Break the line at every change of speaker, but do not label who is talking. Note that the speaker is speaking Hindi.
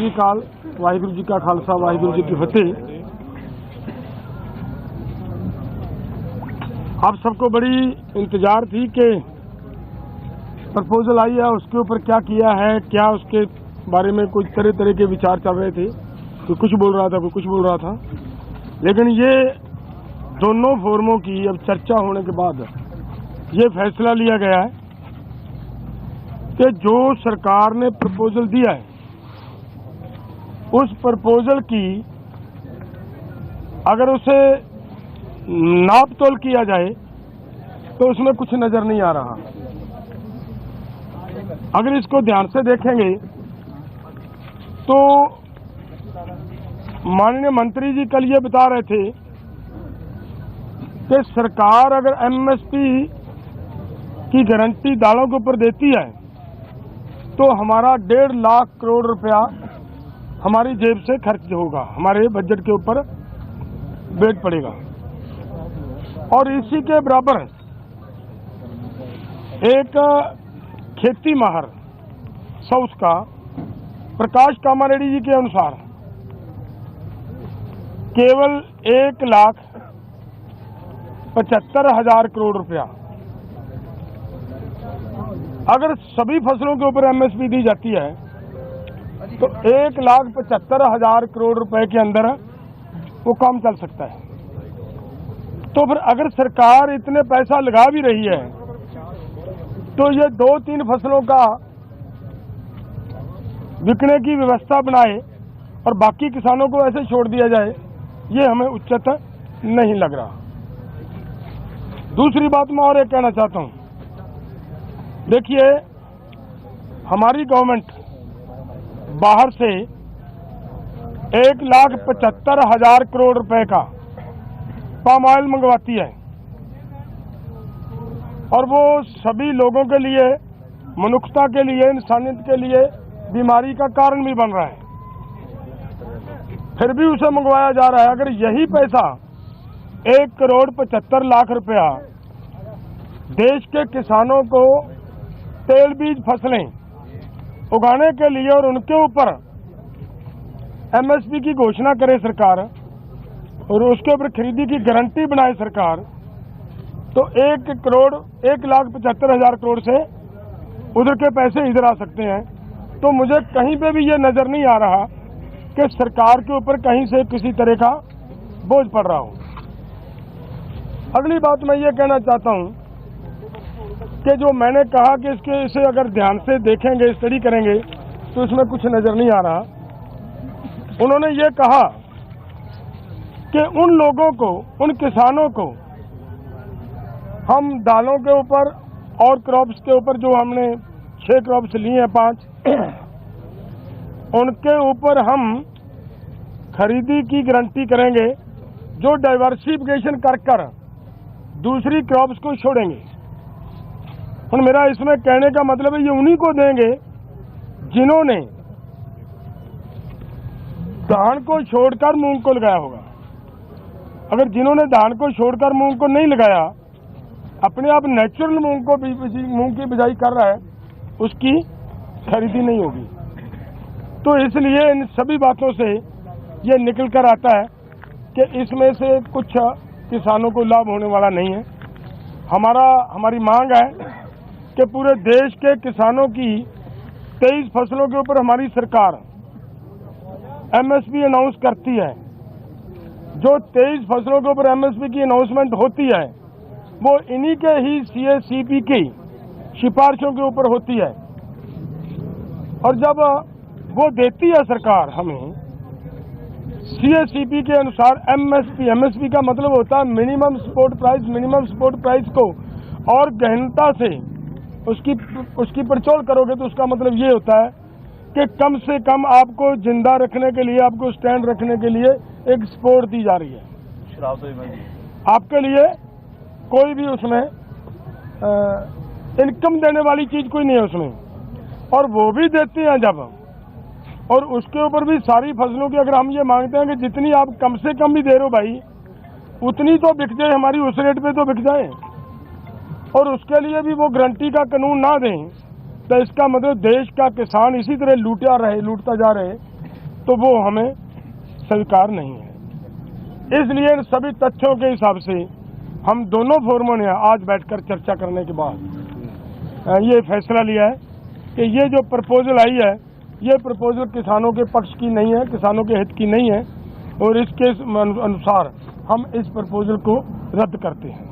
श्री अकाल, वाहिगुरु जी का खालसा, वाहिगुरु जी की फतेह। आप सबको बड़ी इंतजार थी कि प्रपोजल आई है, उसके ऊपर क्या किया है, क्या उसके बारे में कुछ तरह तरह के विचार चल रहे थे। कोई कुछ बोल रहा था, कोई कुछ बोल रहा था, लेकिन ये दोनों फोरमों की अब चर्चा होने के बाद ये फैसला लिया गया है कि जो सरकार ने प्रपोजल दिया है उस प्रपोजल की अगर उसे नाप तोल किया जाए तो उसमें कुछ नजर नहीं आ रहा। अगर इसको ध्यान से देखेंगे तो माननीय मंत्री जी कल ये बता रहे थे कि सरकार अगर एमएसपी की गारंटी दालों के ऊपर देती है तो हमारा 1.5 लाख करोड़ रुपया हमारी जेब से खर्च होगा, हमारे बजट के ऊपर बैठ पड़ेगा। और इसी के बराबर एक खेती माहर साउथ का प्रकाश कामारेड्डी जी के अनुसार केवल 1,75,000 करोड़ रुपया अगर सभी फसलों के ऊपर एमएसपी दी जाती है तो 1,75,000 करोड़ रुपए के अंदर वो काम चल सकता है। तो फिर अगर सरकार इतने पैसा लगा भी रही है तो ये 2-3 फसलों का बिकने की व्यवस्था बनाए और बाकी किसानों को ऐसे छोड़ दिया जाए, ये हमें उचित नहीं लग रहा। दूसरी बात मैं और एक कहना चाहता हूं, देखिए हमारी गवर्नमेंट बाहर से 1,75,000 करोड़ रुपए का पाम ऑयल मंगवाती है और वो सभी लोगों के लिए, मनुष्यता के लिए, इंसानियत के लिए बीमारी का कारण भी बन रहा है, फिर भी उसे मंगवाया जा रहा है। अगर यही पैसा 1,75,00,000 रुपया देश के किसानों को तेल बीज फसलें उगाने के लिए और उनके ऊपर एमएसपी की घोषणा करे सरकार और उसके ऊपर खरीदी की गारंटी बनाए सरकार, तो 1,75,000 करोड़ से उधर के पैसे इधर आ सकते हैं। तो मुझे कहीं पे भी ये नजर नहीं आ रहा कि सरकार के ऊपर कहीं से किसी तरह का बोझ पड़ रहा हो। अगली बात मैं ये कहना चाहता हूं कि जो मैंने कहा कि इसे अगर ध्यान से देखेंगे, स्टडी करेंगे तो इसमें कुछ नजर नहीं आ रहा। उन्होंने ये कहा कि उन लोगों को, उन किसानों को हम दालों के ऊपर और क्रॉप्स के ऊपर जो हमने 6 क्रॉप्स लिए हैं 5 उनके ऊपर हम खरीदी की गारंटी करेंगे जो डाइवर्सिफिकेशन कर दूसरी क्रॉप्स को छोड़ेंगे। और मेरा इसमें कहने का मतलब है ये उन्हीं को देंगे जिन्होंने धान को छोड़कर मूंग को लगाया होगा। अगर जिन्होंने धान को छोड़कर मूंग को नहीं लगाया, अपने आप नेचुरल मूंग की बिजाई कर रहा है, उसकी खरीदी नहीं होगी। तो इसलिए इन सभी बातों से ये निकल कर आता है कि इसमें से कुछ किसानों को लाभ होने वाला नहीं है। हमारी मांग है कि पूरे देश के किसानों की 23 फसलों के ऊपर हमारी सरकार एमएसपी अनाउंस करती है। जो 23 फसलों के ऊपर एमएसपी की अनाउंसमेंट होती है वो इन्हीं के ही सीएससीपी की सिफारिशों के ऊपर होती है। और जब वो देती है सरकार हमें सीएससीपी के अनुसार एमएसपी का मतलब होता है minimum support price. Minimum support price को और गहनता से उसकी पड़चोल करोगे तो उसका मतलब ये होता है कि कम से कम आपको जिंदा रखने के लिए, आपको स्टैंड रखने के लिए एक सपोर्ट दी जा रही है। आपके लिए कोई भी उसमें इनकम देने वाली चीज कोई नहीं है उसमें, और वो भी देते हैं जब, और उसके ऊपर भी सारी फसलों की अगर हम ये मांगते हैं कि जितनी आप कम से कम भी दे रहे हो भाई उतनी तो बिक जाए, हमारी उस रेट पे तो बिक जाए, और उसके लिए भी वो गारंटी का कानून ना दें, तो इसका मतलब देश का किसान इसी तरह लूटता जा रहे तो वो हमें स्वीकार नहीं है। इसलिए इन सभी तथ्यों के हिसाब से हम दोनों फोरमों ने आज बैठकर चर्चा करने के बाद ये फैसला लिया है कि ये जो प्रपोजल आई है, ये प्रपोजल किसानों के पक्ष की नहीं है, किसानों के हित की नहीं है, और इसके अनुसार हम इस प्रपोजल को रद्द करते हैं।